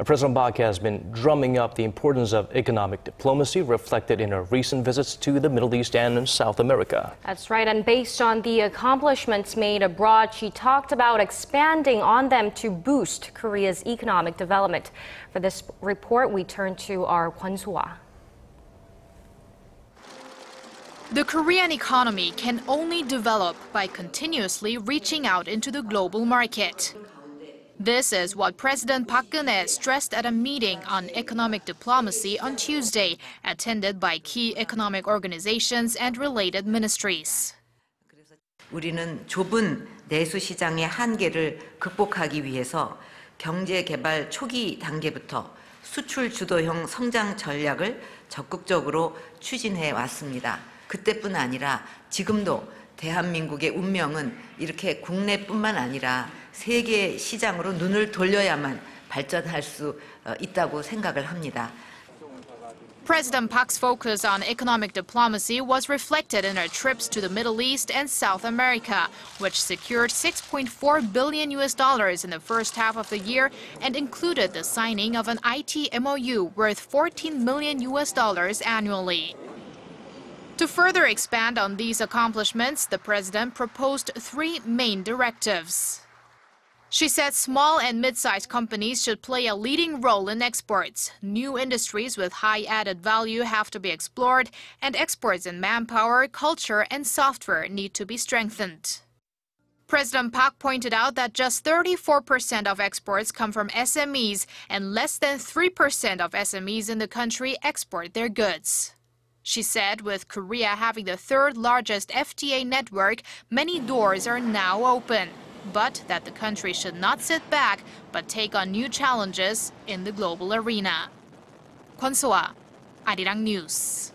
President Park has been drumming up the importance of economic diplomacy, reflected in her recent visits to the Middle East and South America. That's right, and based on the accomplishments made abroad, she talked about expanding on them to boost Korea's economic development. For this report, we turn to our Kwon Soa. The Korean economy can only develop by continuously reaching out into the global market. This is what President Park Geun stressed at a meeting on economic diplomacy on Tuesday, attended by key economic organizations and related ministries. 우리는 좁은 내수 시장의 한계를 극복하기 위해서 경제 개발 초기 단계부터 수출 주도형 성장 전략을 적극적으로 추진해 왔습니다. 그때뿐 아니라 지금도 대한민국의 운명은 이렇게 국내뿐만 아니라 세계 시장으로 눈을 돌려야만 발전할 수 있다고 생각을 합니다. President Park's focus on economic diplomacy was reflected in her trips to the Middle East and South America, which secured $6.4 billion in the first half of the year and included the signing of an IT MOU worth $14 million annually. To further expand on these accomplishments, the president proposed three main directives. She said small and mid-sized companies should play a leading role in exports. New industries with high added value have to be explored, and exports in manpower, culture, and software need to be strengthened. President Park pointed out that just 34% of exports come from SMEs, and less than 3% of SMEs in the country export their goods. She said with Korea having the third largest FTA network, many doors are now open, but that the country should not sit back but take on new challenges in the global arena. Kwon Soa, Arirang News.